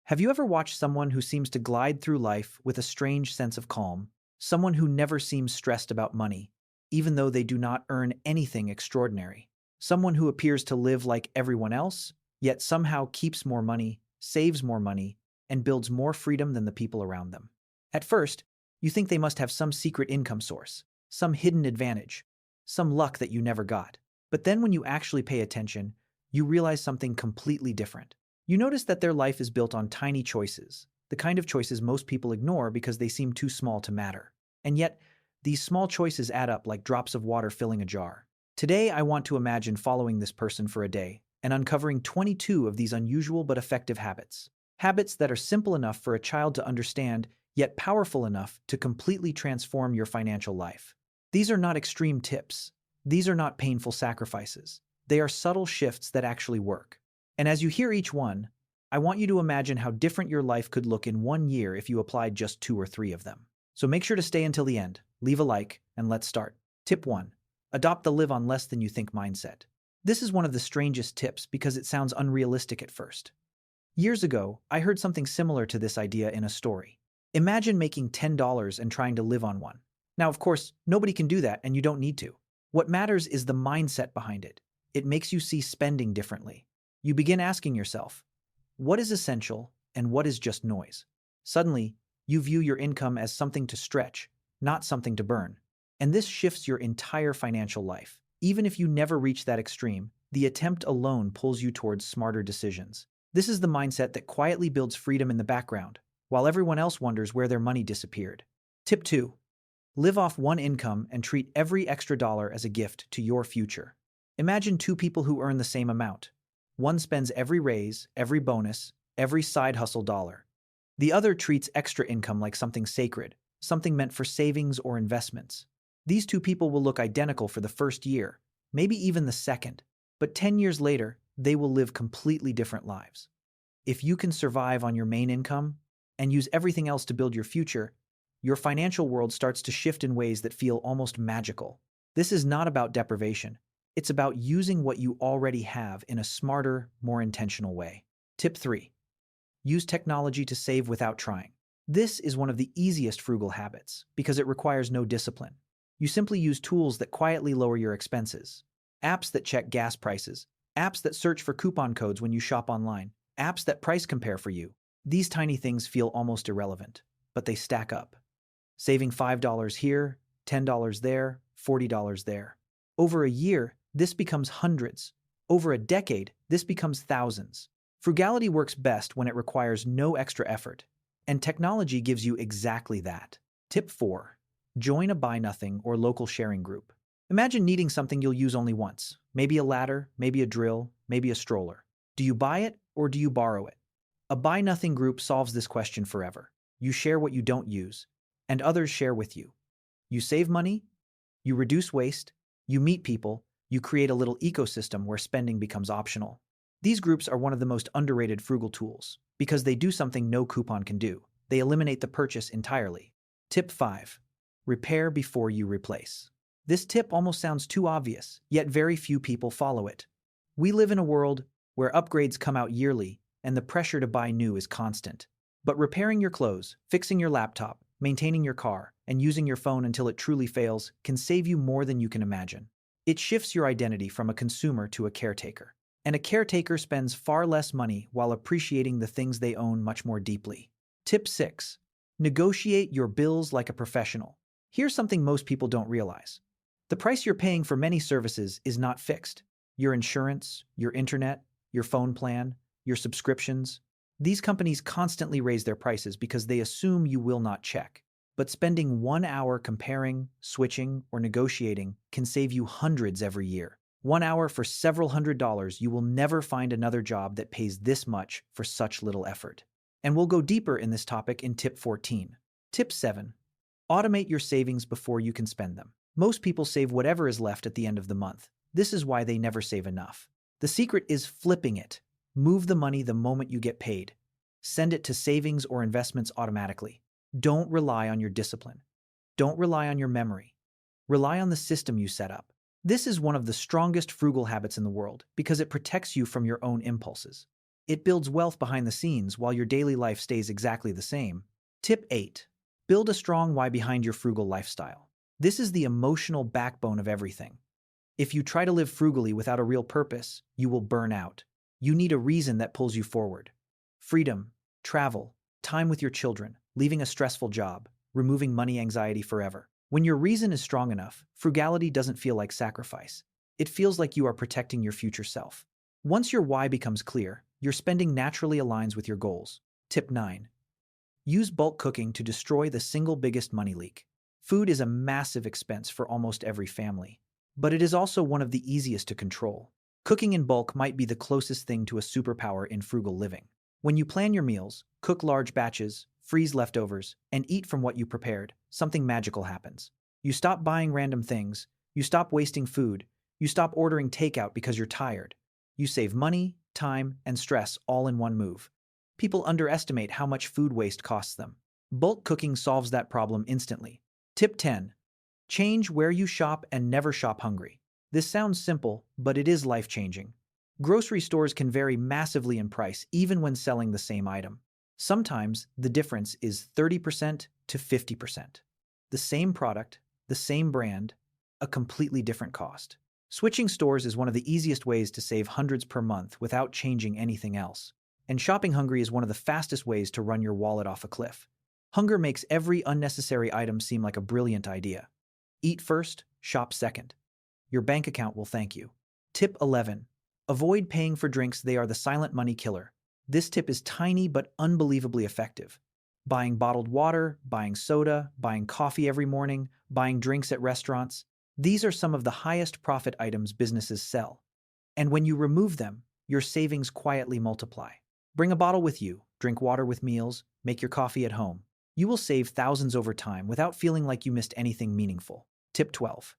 Have you ever watched someone who seems to glide through life with a strange sense of calm? Someone who never seems stressed about money, even though they do not earn anything extraordinary. Someone who appears to live like everyone else, yet somehow keeps more money, saves more money, and builds more freedom than the people around them. At first, you think they must have some secret income source, some hidden advantage, some luck that you never got. But then when you actually pay attention, you realize something completely different. You notice that their life is built on tiny choices, the kind of choices most people ignore because they seem too small to matter. And yet, these small choices add up like drops of water filling a jar. Today, I want to imagine following this person for a day and uncovering 22 of these unusual but effective habits. Habits that are simple enough for a child to understand, yet powerful enough to completely transform your financial life. These are not extreme tips. These are not painful sacrifices. They are subtle shifts that actually work. And as you hear each one, I want you to imagine how different your life could look in 1 year if you applied just 2 or 3 of them. So make sure to stay until the end, leave a like, and let's start. Tip 1. Adopt the live on less than you think mindset. This is one of the strangest tips because it sounds unrealistic at first. Years ago, I heard something similar to this idea in a story. Imagine making $10 and trying to live on one. Now, of course, nobody can do that and you don't need to. What matters is the mindset behind it. It makes you see spending differently. You begin asking yourself, what is essential and what is just noise? Suddenly, you view your income as something to stretch, not something to burn. And this shifts your entire financial life. Even if you never reach that extreme, the attempt alone pulls you towards smarter decisions. This is the mindset that quietly builds freedom in the background, while everyone else wonders where their money disappeared. Tip 2. Live off one income and treat every extra dollar as a gift to your future. Imagine two people who earn the same amount. One spends every raise, every bonus, every side hustle dollar. The other treats extra income like something sacred, something meant for savings or investments. These two people will look identical for the first year, maybe even the second, but 10 years later, they will live completely different lives. If you can survive on your main income and use everything else to build your future, your financial world starts to shift in ways that feel almost magical. This is not about deprivation. It's about using what you already have in a smarter, more intentional way. Tip 3. Use technology to save without trying. This is one of the easiest frugal habits because it requires no discipline. You simply use tools that quietly lower your expenses. Apps that check gas prices, apps that search for coupon codes when you shop online, apps that price compare for you. These tiny things feel almost irrelevant, but they stack up. Saving $5 here, $10 there, $40 there. Over a year, this becomes hundreds. Over a decade, this becomes thousands. Frugality works best when it requires no extra effort, and technology gives you exactly that. Tip 4. Join a buy nothing or local sharing group. Imagine needing something you'll use only once. Maybe a ladder, maybe a drill, maybe a stroller. Do you buy it or do you borrow it? A buy nothing group solves this question forever. You share what you don't use, and others share with you. You save money, you reduce waste, you meet people, you create a little ecosystem where spending becomes optional. These groups are one of the most underrated frugal tools because they do something no coupon can do. They eliminate the purchase entirely. Tip 5. Repair before you replace. This tip almost sounds too obvious, yet very few people follow it. We live in a world where upgrades come out yearly and the pressure to buy new is constant. But repairing your clothes, fixing your laptop, maintaining your car, and using your phone until it truly fails can save you more than you can imagine. It shifts your identity from a consumer to a caretaker. And a caretaker spends far less money while appreciating the things they own much more deeply. Tip 6. Negotiate your bills like a professional. Here's something most people don't realize. The price you're paying for many services is not fixed. Your insurance, your internet, your phone plan, your subscriptions. These companies constantly raise their prices because they assume you will not check. But spending 1 hour comparing, switching, or negotiating can save you hundreds every year. 1 hour for several $100s, you will never find another job that pays this much for such little effort. And we'll go deeper in this topic in Tip 14. Tip 7. Automate your savings before you can spend them. Most people save whatever is left at the end of the month. This is why they never save enough. The secret is flipping it. Move the money the moment you get paid. Send it to savings or investments automatically. Don't rely on your discipline. Don't rely on your memory. Rely on the system you set up. This is one of the strongest frugal habits in the world because it protects you from your own impulses. It builds wealth behind the scenes while your daily life stays exactly the same. Tip 8. Build a strong why behind your frugal lifestyle. This is the emotional backbone of everything. If you try to live frugally without a real purpose, you will burn out. You need a reason that pulls you forward. Freedom, travel, time with your children, leaving a stressful job, removing money anxiety forever. When your reason is strong enough, frugality doesn't feel like sacrifice. It feels like you are protecting your future self. Once your why becomes clear, your spending naturally aligns with your goals. Tip 9. Use bulk cooking to destroy the single biggest money leak. Food is a massive expense for almost every family, but it is also one of the easiest to control. Cooking in bulk might be the closest thing to a superpower in frugal living. When you plan your meals, cook large batches, freeze leftovers, and eat from what you prepared, something magical happens. You stop buying random things, you stop wasting food, you stop ordering takeout because you're tired. You save money, time, and stress all in one move. People underestimate how much food waste costs them. Bulk cooking solves that problem instantly. Tip 10. Change where you shop and never shop hungry. This sounds simple, but it is life-changing. Grocery stores can vary massively in price even when selling the same item. Sometimes the difference is 30% to 50%. The same product, the same brand, a completely different cost. Switching stores is one of the easiest ways to save hundreds per month without changing anything else. And shopping hungry is one of the fastest ways to run your wallet off a cliff. Hunger makes every unnecessary item seem like a brilliant idea. Eat first, shop second. Your bank account will thank you. Tip 11. Avoid paying for drinks. They are the silent money killer. This tip is tiny but unbelievably effective. Buying bottled water, buying soda, buying coffee every morning, buying drinks at restaurants. These are some of the highest profit items businesses sell. And when you remove them, your savings quietly multiply. Bring a bottle with you, drink water with meals, make your coffee at home. You will save thousands over time without feeling like you missed anything meaningful. Tip 12.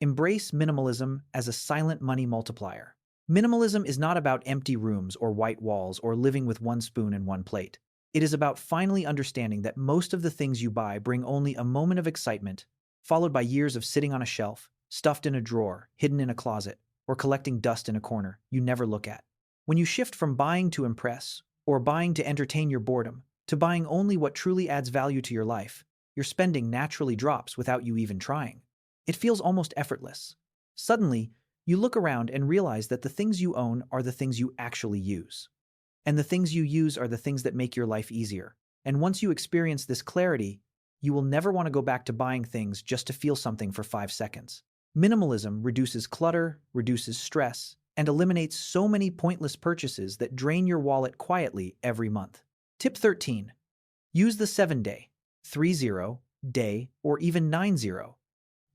Embrace minimalism as a silent money multiplier. Minimalism is not about empty rooms or white walls or living with one spoon and one plate. It is about finally understanding that most of the things you buy bring only a moment of excitement, followed by years of sitting on a shelf, stuffed in a drawer, hidden in a closet, or collecting dust in a corner you never look at. When you shift from buying to impress, or buying to entertain your boredom, to buying only what truly adds value to your life, your spending naturally drops without you even trying. It feels almost effortless. Suddenly, you look around and realize that the things you own are the things you actually use. And the things you use are the things that make your life easier. And once you experience this clarity, you will never want to go back to buying things just to feel something for 5 seconds. Minimalism reduces clutter, reduces stress, and eliminates so many pointless purchases that drain your wallet quietly every month. Tip 13. Use the 7-day, 30 day, or even 90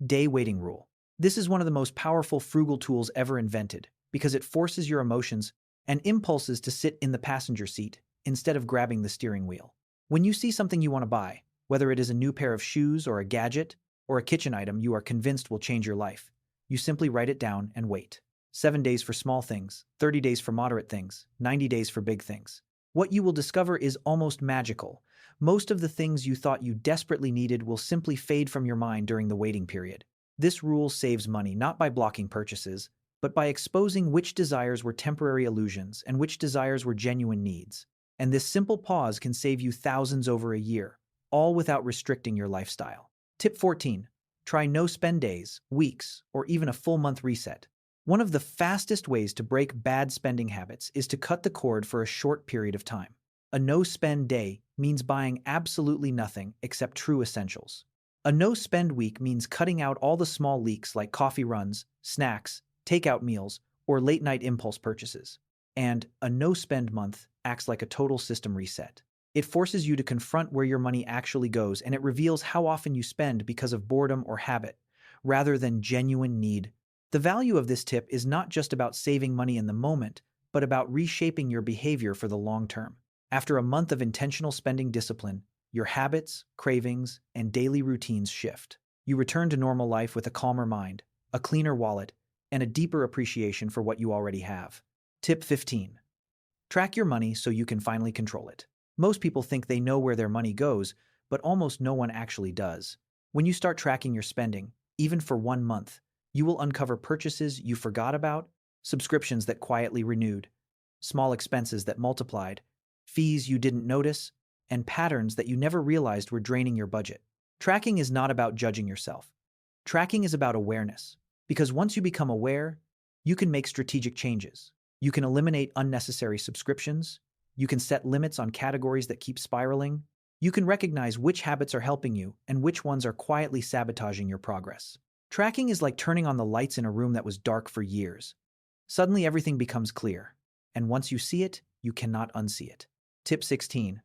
day waiting rule. This is one of the most powerful frugal tools ever invented because it forces your emotions and impulses to sit in the passenger seat instead of grabbing the steering wheel. When you see something you want to buy, whether it is a new pair of shoes or a gadget or a kitchen item you are convinced will change your life, you simply write it down and wait. 7 days for small things, 30 days for moderate things, 90 days for big things. What you will discover is almost magical. Most of the things you thought you desperately needed will simply fade from your mind during the waiting period. This rule saves money not by blocking purchases, but by exposing which desires were temporary illusions and which desires were genuine needs. And this simple pause can save you thousands over a year, all without restricting your lifestyle. Tip 14. Try no-spend days, weeks, or even a full month reset. One of the fastest ways to break bad spending habits is to cut the cord for a short period of time. A no-spend day means buying absolutely nothing except true essentials. A no-spend week means cutting out all the small leaks like coffee runs, snacks, takeout meals, or late-night impulse purchases. And a no-spend month acts like a total system reset. It forces you to confront where your money actually goes, and it reveals how often you spend because of boredom or habit, rather than genuine need. The value of this tip is not just about saving money in the moment, but about reshaping your behavior for the long term. After a month of intentional spending discipline, your habits, cravings, and daily routines shift. You return to normal life with a calmer mind, a cleaner wallet, and a deeper appreciation for what you already have. Tip 15. Track your money so you can finally control it. Most people think they know where their money goes, but almost no one actually does. When you start tracking your spending, even for 1 month, you will uncover purchases you forgot about, subscriptions that quietly renewed, small expenses that multiplied, fees you didn't notice, and patterns that you never realized were draining your budget. Tracking is not about judging yourself. Tracking is about awareness, because once you become aware, you can make strategic changes. You can eliminate unnecessary subscriptions. You can set limits on categories that keep spiraling. You can recognize which habits are helping you and which ones are quietly sabotaging your progress. Tracking is like turning on the lights in a room that was dark for years. Suddenly everything becomes clear, and once you see it, you cannot unsee it. Tip 16.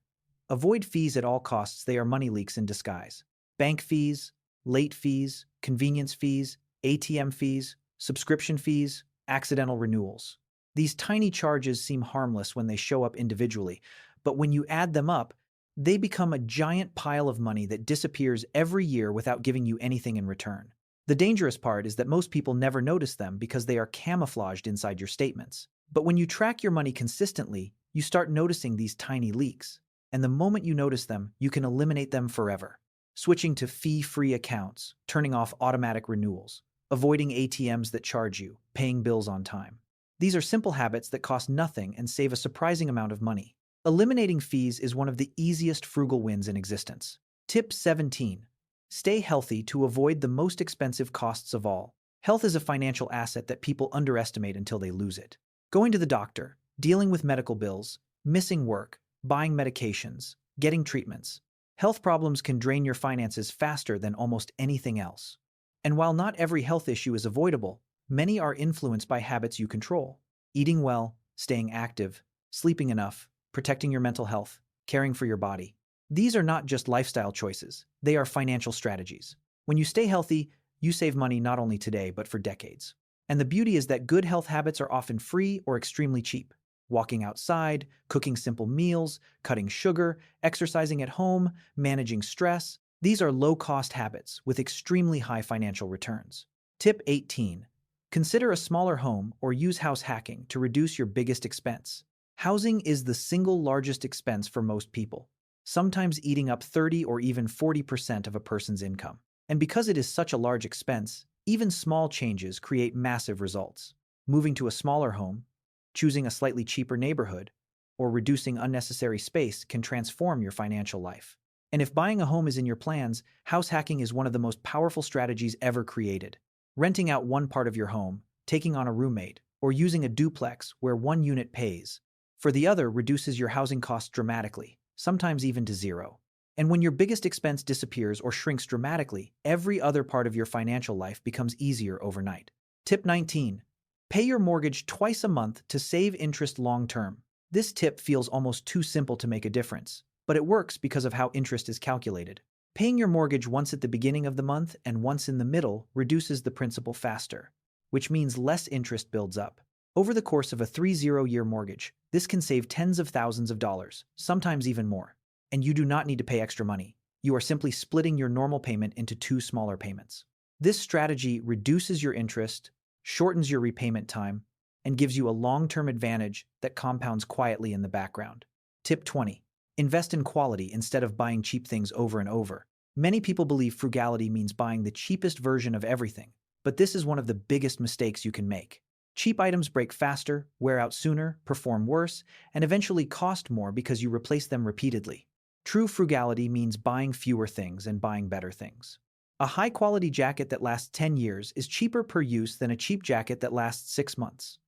Avoid fees at all costs. They are money leaks in disguise. Bank fees, late fees, convenience fees, ATM fees, subscription fees, accidental renewals. These tiny charges seem harmless when they show up individually, but when you add them up, they become a giant pile of money that disappears every year without giving you anything in return. The dangerous part is that most people never notice them because they are camouflaged inside your statements. But when you track your money consistently, you start noticing these tiny leaks. And the moment you notice them, you can eliminate them forever. Switching to fee-free accounts, turning off automatic renewals, avoiding ATMs that charge you, paying bills on time. These are simple habits that cost nothing and save a surprising amount of money. Eliminating fees is one of the easiest frugal wins in existence. Tip 17. Stay healthy to avoid the most expensive costs of all. Health is a financial asset that people underestimate until they lose it. Going to the doctor, dealing with medical bills, missing work, buying medications, getting treatments. Health problems can drain your finances faster than almost anything else. And while not every health issue is avoidable, many are influenced by habits you control. Eating well, staying active, sleeping enough, protecting your mental health, caring for your body. These are not just lifestyle choices, they are financial strategies. When you stay healthy, you save money not only today but for decades. And the beauty is that good health habits are often free or extremely cheap. Walking outside, cooking simple meals, cutting sugar, exercising at home, managing stress. These are low-cost habits with extremely high financial returns. Tip 18. Consider a smaller home or use house hacking to reduce your biggest expense. Housing is the single largest expense for most people, sometimes eating up 30 or even 40% of a person's income. And because it is such a large expense, even small changes create massive results. Moving to a smaller home, choosing a slightly cheaper neighborhood, or reducing unnecessary space can transform your financial life. And if buying a home is in your plans, house hacking is one of the most powerful strategies ever created. Renting out one part of your home, taking on a roommate, or using a duplex where one unit pays for the other reduces your housing costs dramatically, sometimes even to zero. And when your biggest expense disappears or shrinks dramatically, every other part of your financial life becomes easier overnight. Tip 19. Pay your mortgage twice a month to save interest long-term. This tip feels almost too simple to make a difference, but it works because of how interest is calculated. Paying your mortgage once at the beginning of the month and once in the middle reduces the principal faster, which means less interest builds up. Over the course of a 30-year mortgage, this can save tens of thousands of dollars, sometimes even more. And you do not need to pay extra money. You are simply splitting your normal payment into two smaller payments. This strategy reduces your interest, shortens your repayment time, and gives you a long-term advantage that compounds quietly in the background. Tip 20. Invest in quality instead of buying cheap things over and over. Many people believe frugality means buying the cheapest version of everything, but this is one of the biggest mistakes you can make. Cheap items break faster, wear out sooner, perform worse, and eventually cost more because you replace them repeatedly. True frugality means buying fewer things and buying better things. A high-quality jacket that lasts 10 years is cheaper per use than a cheap jacket that lasts 6 months.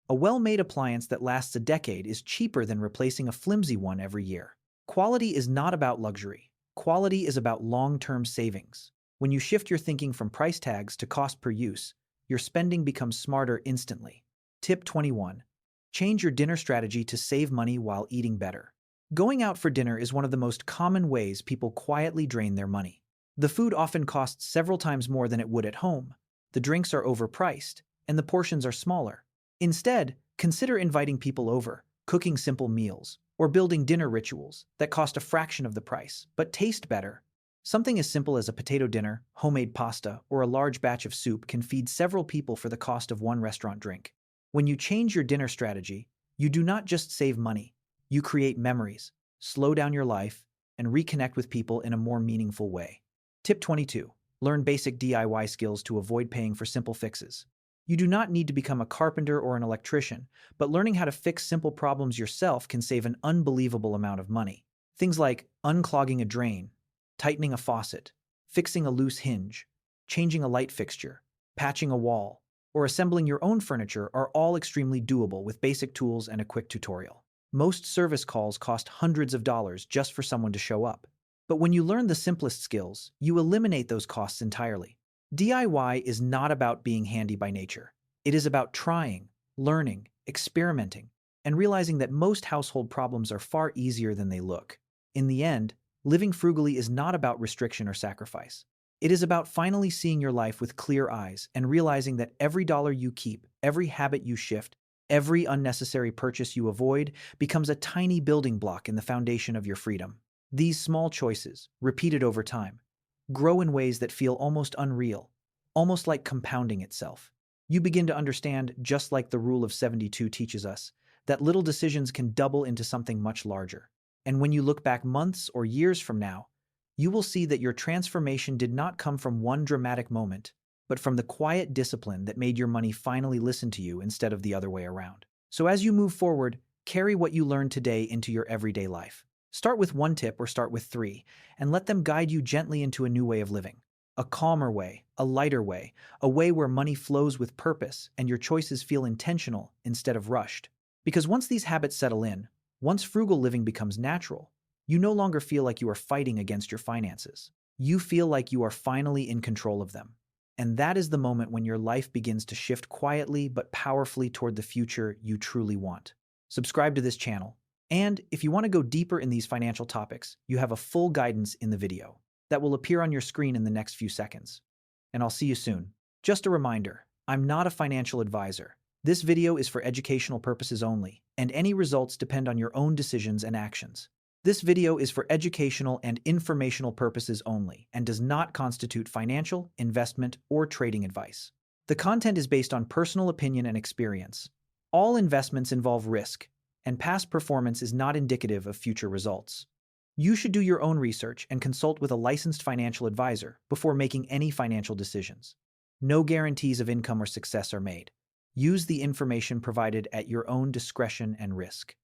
A well-made appliance that lasts a decade is cheaper than replacing a flimsy one every year. Quality is not about luxury. Quality is about long-term savings. When you shift your thinking from price tags to cost per use, your spending becomes smarter instantly. Tip 21. Change your dinner strategy to save money while eating better. Going out for dinner is one of the most common ways people quietly drain their money. The food often costs several times more than it would at home, the drinks are overpriced, and the portions are smaller. Instead, consider inviting people over, cooking simple meals, or building dinner rituals that cost a fraction of the price, but taste better. Something as simple as a potato dinner, homemade pasta, or a large batch of soup can feed several people for the cost of one restaurant drink. When you change your dinner strategy, you do not just save money. You create memories, slow down your life, and reconnect with people in a more meaningful way. Tip 22. Learn basic DIY skills to avoid paying for simple fixes. You do not need to become a carpenter or an electrician, but learning how to fix simple problems yourself can save an unbelievable amount of money. Things like unclogging a drain, tightening a faucet, fixing a loose hinge, changing a light fixture, patching a wall, or assembling your own furniture are all extremely doable with basic tools and a quick tutorial. Most service calls cost hundreds of dollars just for someone to show up. But when you learn the simplest skills, you eliminate those costs entirely. DIY is not about being handy by nature. It is about trying, learning, experimenting, and realizing that most household problems are far easier than they look. In the end, living frugally is not about restriction or sacrifice. It is about finally seeing your life with clear eyes and realizing that every dollar you keep, every habit you shift, every unnecessary purchase you avoid becomes a tiny building block in the foundation of your freedom. These small choices, repeated over time, grow in ways that feel almost unreal, almost like compounding itself. You begin to understand, just like the rule of 72 teaches us, that little decisions can double into something much larger. And when you look back months or years from now, you will see that your transformation did not come from one dramatic moment, but from the quiet discipline that made your money finally listen to you instead of the other way around. So as you move forward, carry what you learned today into your everyday life. Start with one tip or start with three, and let them guide you gently into a new way of living. A calmer way, a lighter way, a way where money flows with purpose and your choices feel intentional instead of rushed. Because once these habits settle in, once frugal living becomes natural, you no longer feel like you are fighting against your finances. You feel like you are finally in control of them. And that is the moment when your life begins to shift quietly but powerfully toward the future you truly want. Subscribe to this channel. And if you want to go deeper in these financial topics, you have a full guidance in the video that will appear on your screen in the next few seconds. And I'll see you soon. Just a reminder, I'm not a financial advisor. This video is for educational purposes only, and any results depend on your own decisions and actions. This video is for educational and informational purposes only and does not constitute financial, investment, or trading advice. The content is based on personal opinion and experience. All investments involve risk, and past performance is not indicative of future results. You should do your own research and consult with a licensed financial advisor before making any financial decisions. No guarantees of income or success are made. Use the information provided at your own discretion and risk.